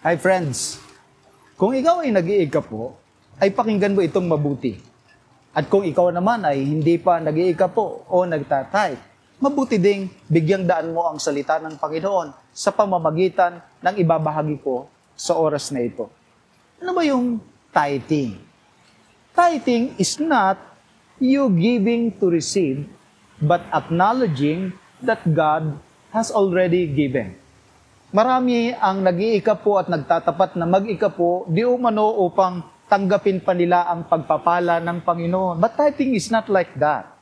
Hi friends! Kung ikaw ay nag-iikapo, ay pakinggan mo itong mabuti. At kung ikaw naman ay hindi pa nag-iikapo o nagtatay, mabuti ding bigyang daan mo ang salita ng Panginoon sa pamamagitan ng ibabahagi ko sa oras na ito. Ano ba yung tithing? Tithing is not you giving to receive, but acknowledging that God has already given. Marami ang nag-iikapo at nagtatapat na mag-ikapo di umano upang tanggapin pa nila ang pagpapala ng Panginoon. But tithing is not like that.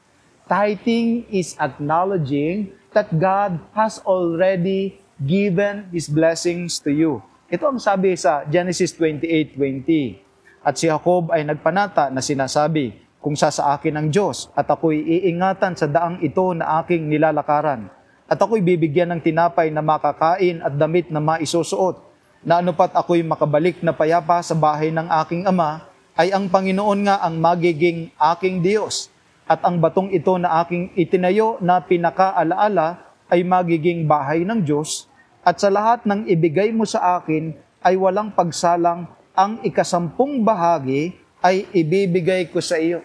Tithing is acknowledging that God has already given His blessings to you. Ito ang sabi sa Genesis 28:20. At si Jacob ay nagpanata na sinasabi, kung sa akin ang Diyos at ako'y iingatan sa daang ito na aking nilalakaran. At ako'y bibigyan ng tinapay na makakain at damit na maisusuot, na anupat ako'y makabalik na payapa sa bahay ng aking ama, ay ang Panginoon nga ang magiging aking Diyos. At ang batong ito na aking itinayo na pinakaalaala ay magiging bahay ng Diyos, at sa lahat ng ibigay mo sa akin ay walang pagsalang, ang 10 bahagi ay ibibigay ko sa iyo.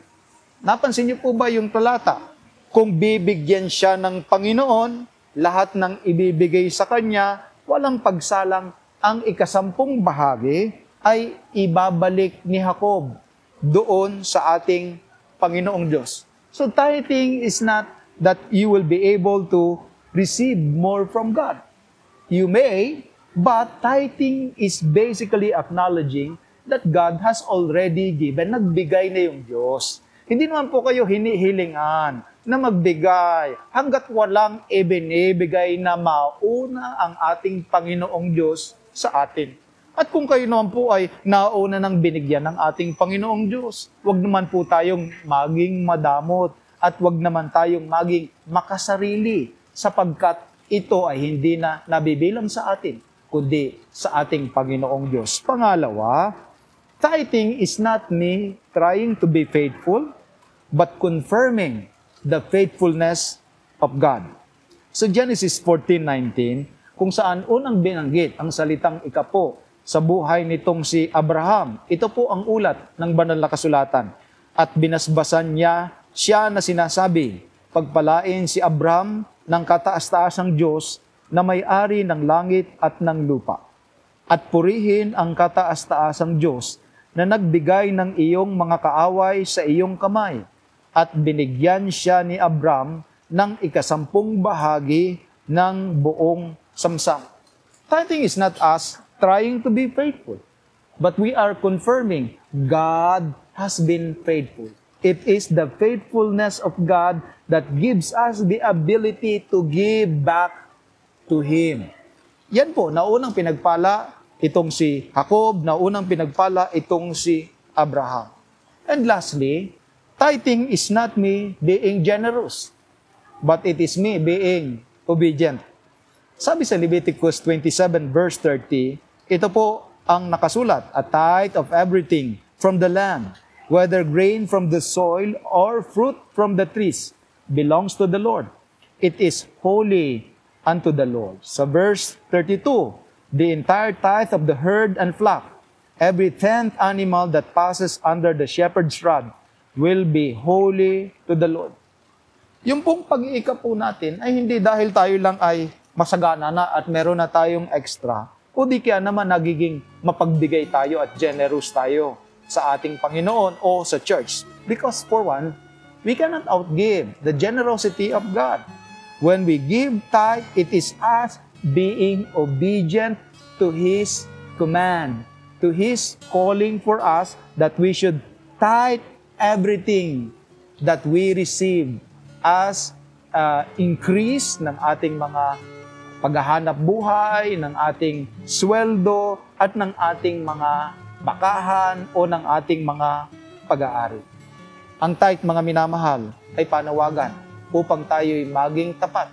Napansin niyo po ba yung talata? Kung bibigyan siya ng Panginoon, lahat ng ibibigay sa Kanya, walang pagsalang, ang 10 bahagi ay ibabalik ni Jacob doon sa ating Panginoong Diyos. So tithing is not that you will be able to receive more from God. You may, but tithing is basically acknowledging that God has already given. Nagbigay na yung Diyos. Hindi naman po kayo hinihilingan na magbigay hanggat walang ibinibigay na mauna ang ating Panginoong Diyos sa atin. At kung kayo naman po ay nauna ng binigyan ng ating Panginoong Diyos, huwag naman po tayong maging madamot at huwag naman tayong maging makasarili sapagkat ito ay hindi na nabibilang sa atin, kundi sa ating Panginoong Diyos. Pangalawa, tithing is not me trying to be faithful, but confirming the faithfulness of God. So Genesis 14:19, kung saan unang binanggit ang salitang ikapo sa buhay nitong si Abraham, ito po ang ulat ng banal na kasulatan. At binasbasan niya siya na sinasabi, pagpalain si Abraham ng kataas-taasang Diyos na may-ari ng langit at ng lupa. At purihin ang kataas-taasang Diyos na nagbigay ng iyong mga kaaway sa iyong kamay. At binigyan siya ni Abram ng 10 bahagi ng buong samsam. Tithing is not us trying to be faithful, but we are confirming God has been faithful. It is the faithfulness of God that gives us the ability to give back to Him. Yan po, naunang pinagpala itong si Jacob, naunang pinagpala itong si Abraham. And lastly, tithing is not me being generous, but it is me being obedient. Sabi sa Leviticus 27 verse 30, ito po ang nakasulat, a tithe of everything from the land, whether grain from the soil or fruit from the trees, belongs to the Lord. It is holy unto the Lord. Sa verse 32, the entire tithe of the herd and flock, every 10th animal that passes under the shepherd's rod, will be holy to the Lord. Yung pong pag-iikap po natin ay hindi dahil tayo lang ay masagana na at meron na tayong extra, o di kaya naman nagiging mapagbigay tayo at generous tayo sa ating Panginoon o sa church. Because for one, we cannot outgive the generosity of God. When we give tithe, it is us being obedient to His command, to His calling for us that we should tithe everything that we receive as increase ng ating mga paghahanap buhay, ng ating sweldo, at ng ating mga bakahan o ng ating mga pag-aari. Ang tithe, mga minamahal, ay panawagan upang tayo'y maging tapat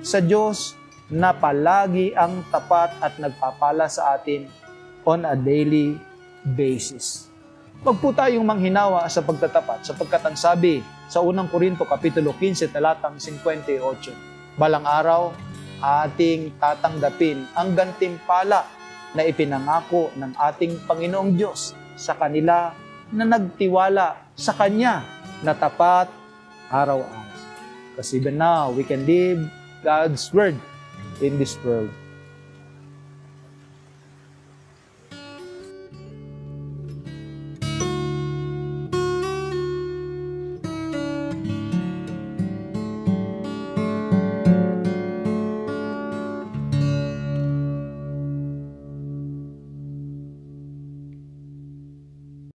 sa Diyos na palagi ang tapat at nagpapala sa atin on a daily basis. Huwag po tayong manghinawa sa pagtatapat sapagkat ang sabi sa unang Korinto Kapitulo 15 talatang 58, balang araw ating tatanggapin ang gantimpala na ipinangako ng ating Panginoong Diyos sa kanila na nagtiwala sa Kanya na tapat araw-araw. Because even now, we can live God's Word in this world.